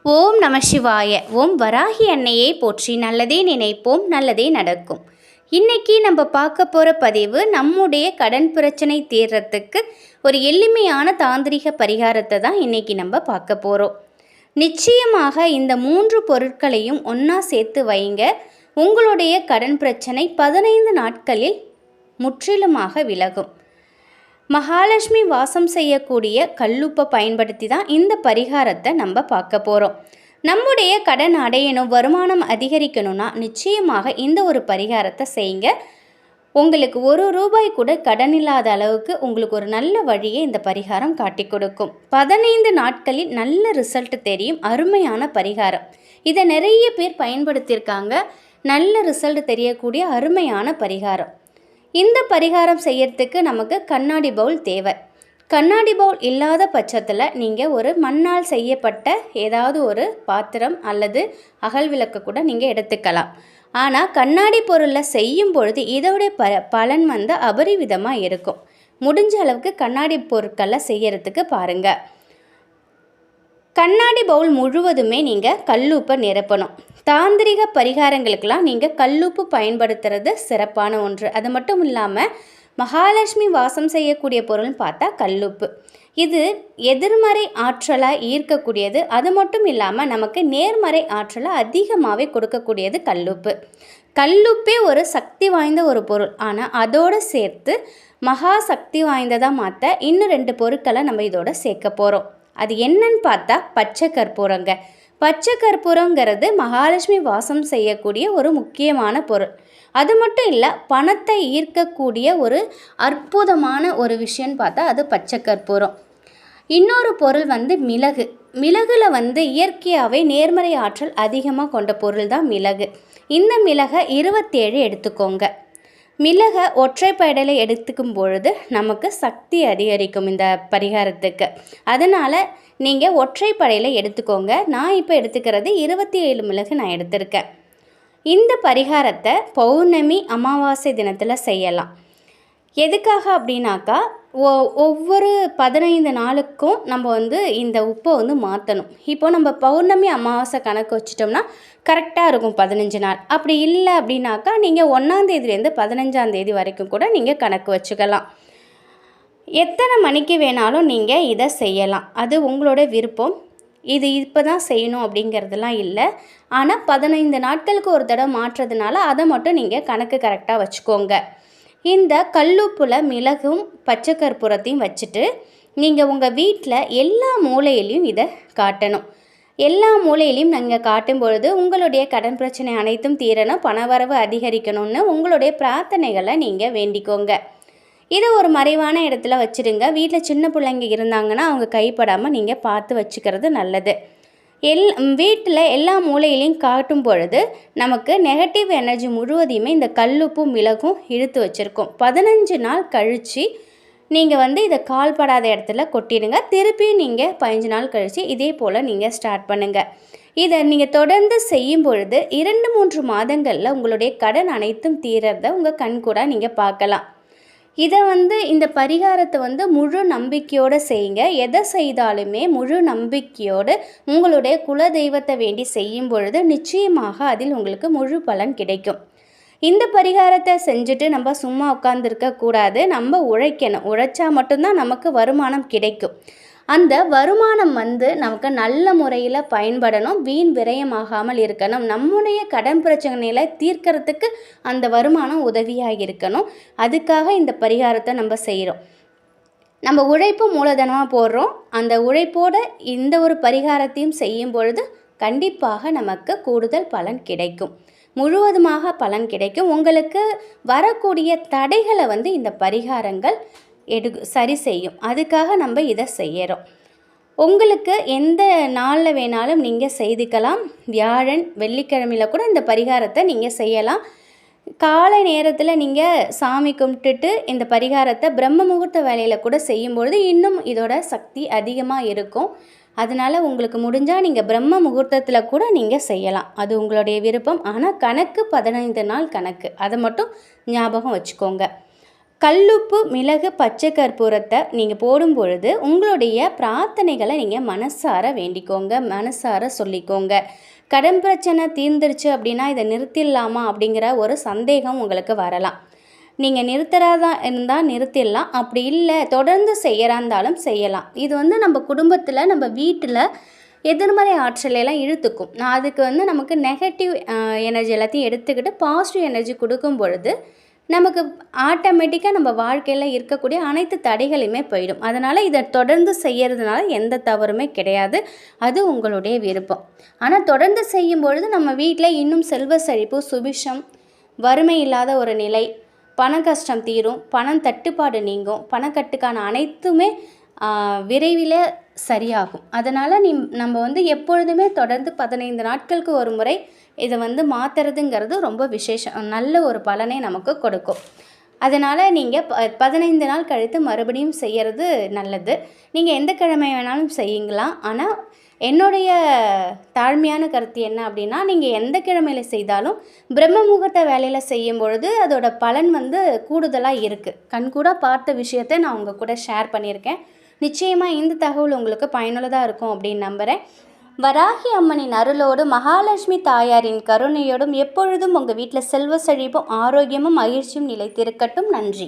ஓம் நம சிவாய. ஓம் வராகி அன்னையை போற்றி. நல்லதே நினைப்போம், நல்லதே நடக்கும். இன்னைக்கு நம்ம பார்க்க போகிற பதிவு நம்முடைய கடன் பிரச்சனை தீர்றதுக்கு ஒரு எளிமையான தாந்திரிக பரிகாரத்தை தான் இன்னைக்கு நம்ம பார்க்க போகிறோம். நிச்சயமாக இந்த 3 பொருட்களையும் ஒன்றா சேர்த்து வைங்க. உங்களுடைய கடன் பிரச்சனை 15 நாட்களில் முற்றிலுமாக விலகும். மகாலட்சுமி வாசம் செய்யக்கூடிய கல்லுப்பை பயன்படுத்தி தான் இந்த பரிகாரத்தை நம்ம பார்க்க போகிறோம். நம்முடைய கடன் அடையணும், வருமானம் அதிகரிக்கணும்னா நிச்சயமாக இந்த ஒரு பரிகாரத்தை செய்யுங்க. உங்களுக்கு ₹1 கூட கடன் இல்லாத அளவுக்கு உங்களுக்கு ஒரு நல்ல வழியை இந்த பரிகாரம் காட்டி கொடுக்கும். 15 நாட்களில் நல்ல ரிசல்ட் தெரியும். அருமையான பரிகாரம். இதை நிறைய பேர் பயன்படுத்தியிருக்காங்க. நல்ல ரிசல்ட் தெரியக்கூடிய அருமையான பரிகாரம். இந்த பரிகாரம் செய்யறதுக்கு நமக்கு கண்ணாடி பவுல் தேவை. கண்ணாடி பவுல் இல்லாத பட்சத்தில் நீங்கள் ஒரு மண்ணால் செய்யப்பட்ட ஏதாவது ஒரு பாத்திரம் அல்லது அகல் விளக்கு கூட நீங்கள் எடுத்துக்கலாம். ஆனால் கண்ணாடி பொருளில் செய்யும் பொழுது இதோடைய பலன் அபரிவிதமாக இருக்கும். முடிஞ்ச அளவுக்கு கண்ணாடி பொருட்களில் செய்யறதுக்கு பாருங்கள். கண்ணாடி பவுல் முழுவதுமே நீங்கள் கல்லுப்பை நிரப்பணும். தாந்திரிக பரிகாரங்களுக்கெல்லாம் நீங்கள் கல்லுப்பு பயன்படுத்துறது சிறப்பான ஒன்று. அது மட்டும் இல்லாமல் மகாலட்சுமி வாசம் செய்யக்கூடிய பொருள்னு பார்த்தா கல்லுப்பு. இது எதிர்மறை ஆற்றலாக ஈர்க்கக்கூடியது. அது மட்டும் இல்லாமல் நமக்கு நேர்மறை ஆற்றலை அதிகமாகவே கொடுக்கக்கூடியது கல்லுப்பு. கல்லுப்பே ஒரு சக்தி வாய்ந்த ஒரு பொருள். ஆனால் அதோடு சேர்த்து மகா சக்தி வாய்ந்ததாக மாற்ற இன்னும் 2 பொருட்களை நம்ம இதோட சேர்க்க போகிறோம். அது என்னன்னு பார்த்தா பச்சை கற்பூரங்க. பச்சை கற்பூரங்கிறது மகாலட்சுமி வாசம் செய்யக்கூடிய ஒரு முக்கியமான பொருள். அது மட்டும் இல்லை, பணத்தை ஈர்க்கக்கூடிய ஒரு அற்புதமான ஒரு விஷயம்னு பார்த்தா அது பச்சை கற்பூரம். இன்னொரு பொருள் மிளகு. மிளகுல இயற்கையாகவே நேர்மறை ஆற்றல் அதிகமாக கொண்ட பொருள் தான் மிளகு. இந்த மிளகை 27 எடுத்துக்கோங்க. மிளகை ஒற்றைப்படையில் எடுத்துக்கும் பொழுது நமக்கு சக்தி அதிகரிக்கும் இந்த பரிகாரத்துக்கு. அதனால் நீங்கள் ஒற்றைப்படையில் எடுத்துக்கோங்க. நான் இப்போ எடுத்துக்கிறது 27 மிளகு நான் எடுத்திருக்கேன். இந்த பரிகாரத்தை பௌர்ணமி அமாவாசை தினத்தில் செய்யலாம். எதுக்காக அப்படின்னாக்கா ஒவ்வொரு 15 நாளுக்கும் நம்ம இந்த உப்பை மாற்றணும். இப்போது நம்ம பௌர்ணமி அமாவாசை கணக்கு வச்சிட்டோம்னா கரெக்டாக இருக்கும் 15 நாள். அப்படி இல்லை அப்படின்னாக்கா நீங்கள் 1ஆம் தேதியிலேருந்து 15ஆம் தேதி வரைக்கும் கூட நீங்கள் கணக்கு வச்சுக்கலாம். எத்தனை மணிக்கு வேணாலும் நீங்கள் இதை செய்யலாம். அது உங்களோட விருப்பம். இது இப்போ தான் செய்யணும் அப்படிங்கிறதுலாம் இல்லை. ஆனால் 15 நாட்களுக்கு ஒரு தடவை மாற்றுறதுனால அதை மட்டும் நீங்கள் கணக்கு கரெக்டாக வச்சுக்கோங்க. இந்த கல்லுப்புல மிளகும் பச்சை கற்பூரத்தையும் வச்சுட்டு நீங்கள் உங்கள் வீட்டில் எல்லா மூலையிலையும் இதை காட்டணும். எல்லா மூலையிலையும் நீங்கள் காட்டும் பொழுது உங்களுடைய கடன் பிரச்சனை அனைத்தும் தீரணும், பணவரவு அதிகரிக்கணும்னு உங்களுடைய பிரார்த்தனைகளை நீங்கள் வேண்டிக்கோங்க. இதை ஒரு மறைவான இடத்துல வச்சுடுங்க. வீட்டில் சின்ன பிள்ளைங்க இருந்தாங்கன்னா அவங்க கைப்படாமல் நீங்கள் பார்த்து வச்சுக்கிறது நல்லது. வீட்டில் எல்லா மூலையிலையும் காட்டும் பொழுது நமக்கு நெகட்டிவ் எனர்ஜி முழுவதையுமே இந்த கல்லுப்பும் மிளகும் இழுத்து வச்சுருக்கோம். 15 நாள் கழித்து நீங்கள் இதை கால்படாத இடத்துல கொட்டிடுங்க. திருப்பியும் நீங்கள் 15 நாள் கழித்து இதே போல் நீங்கள் ஸ்டார்ட் பண்ணுங்கள். இதை நீங்கள் தொடர்ந்து செய்யும் பொழுது 2-3 மாதங்களில் உங்களுடைய கடன் அனைத்தும் தீர்றதை உங்கள் கண் கூட நீங்கள் பார்க்கலாம். இதை இந்த பரிகாரத்தை முழு நம்பிக்கையோடு செய்யுங்க. எதை செய்தாலுமே முழு நம்பிக்கையோடு உங்களுடைய குல தெய்வத்தை வேண்டி செய்யும் பொழுது நிச்சயமாக அதில் உங்களுக்கு முழு பலன் கிடைக்கும். இந்த பரிகாரத்தை செஞ்சுட்டு நம்ம சும்மா உட்கார்ந்துருக்க கூடாது. நம்ம உழைக்கணும். உழைச்சா மட்டும்தான் நமக்கு வருமானம் கிடைக்கும். அந்த வருமானம் நமக்கு நல்ல முறையில் பயன்படணும், வீண் விரயமாகாமல் இருக்கணும். நம்முடைய கடன் பிரச்சனைகளை தீர்க்கறதுக்கு அந்த வருமானம் உதவியாக இருக்கணும். அதுக்காக இந்த பரிகாரத்தை நம்ம செய்கிறோம். நம்ம உழைப்பு மூலதனமாக போடுறோம். அந்த உழைப்போடு இந்த ஒரு பரிகாரத்தையும் செய்யும் பொழுது கண்டிப்பாக நமக்கு கூடுதல் பலன் கிடைக்கும். முழுவதுமாக பலன் கிடைக்கும். உங்களுக்கு வரக்கூடிய தடைகளை இந்த பரிகாரங்கள் சரி செய்யும். அதுக்காக நம்ம இதை செய்கிறோம். உங்களுக்கு எந்த நாளில் வேணாலும் நீங்கள் செய்துக்கலாம். வியாழன் வெள்ளிக்கிழமையில் கூட இந்த பரிகாரத்தை நீங்கள் செய்யலாம். காலை நேரத்தில் நீங்கள் சாமி கும்பிட்டுட்டு இந்த பரிகாரத்தை பிரம்ம முகூர்த்த வேலையில் கூட செய்யும்பொழுது இன்னும் இதோட சக்தி அதிகமாக இருக்கும். அதனால் உங்களுக்கு முடிஞ்சால் நீங்கள் பிரம்ம முகூர்த்தத்தில் கூட நீங்கள் செய்யலாம். அது உங்களுடைய விருப்பம். ஆனால் கணக்கு 15 நாள் கணக்கு. அதை மட்டும் ஞாபகம் வச்சுக்கோங்க. கல்லுப்பு, மிளகு, பச்சை கற்பூரத்தை நீங்கள் போடும் பொழுது உங்களுடைய பிரார்த்தனைகளை நீங்கள் மனசார வேண்டிக்கோங்க, மனசார சொல்லிக்கோங்க. கடன் பிரச்சனை தீர்ந்துருச்சு அப்படின்னா இதை நிறுத்திடலாமா அப்படிங்கிற ஒரு சந்தேகம் உங்களுக்கு வரலாம். நீங்கள் நிறுத்துறதா இருந்தால் நிறுத்திடலாம், அப்படி இல்லை தொடர்ந்து செய்கிறா இருந்தாலும் செய்யலாம். இது நம்ம குடும்பத்தில் நம்ம வீட்டில் எதிர்மறை ஆற்றலையெல்லாம் இழுத்துக்கும். அதுக்கு நமக்கு நெகட்டிவ் எனர்ஜி எல்லாத்தையும் எடுத்துக்கிட்டு பாசிட்டிவ் எனர்ஜி கொடுக்கும் பொழுது நமக்கு ஆட்டோமேட்டிக்காக நம்ம வாழ்க்கையில் இருக்கக்கூடிய அனைத்து தடைகளுமே போயிடும். அதனால் இதை தொடர்ந்து செய்கிறதுனால எந்த தவறுமே கிடையாது, அது உங்களுடைய விருப்பம். ஆனால் தொடர்ந்து செய்யும் பொழுது நம்ம வீட்டில் இன்னும் செல்வ செழிப்பு, சுபிஷம், வறுமை இல்லாத ஒரு நிலை, பண கஷ்டம் தீரும், பணம் தட்டுப்பாடு நீங்கும், பணக்கட்டுக்கான அனைத்துமே விரைவில் சரியாகும். அதனால் நம்ம எப்பொழுதுமே தொடர்ந்து 15 நாட்களுக்கு ஒரு முறை இதை மாற்றுறதுங்கிறது ரொம்ப விசேஷம், நல்ல ஒரு பலனை நமக்கு கொடுக்கும். அதனால் நீங்கள் 15 நாள் கழித்து மறுபடியும் செய்கிறது நல்லது. நீங்கள் எந்த கிழமை வேணாலும் செய்யுங்களாம். ஆனால் என்னுடைய தாழ்மையான கருத்து என்ன அப்படின்னா, நீங்கள் எந்த கிழமையில் செய்தாலும் பிரம்ம முகூர்த்த வேலையில் செய்யும் பொழுது அதோட பலன் கூடுதலாக இருக்குது. கண்கூட பார்த்த விஷயத்தை நான் உங்கள் கூட ஷேர் பண்ணியிருக்கேன். நிச்சயமாக இந்த தகவல் உங்களுக்கு பயனுள்ளதாக இருக்கும் அப்படின்னு நம்புகிறேன். வராகி அம்மனின் அருளோடு மகாலட்சுமி தாயாரின் கருணையோடும் எப்பொழுதும் உங்கள் வீட்டில் செல்வ செழிப்பும் ஆரோக்கியமும் மகிழ்ச்சியும் நிலைத்திருக்கட்டும். நன்றி.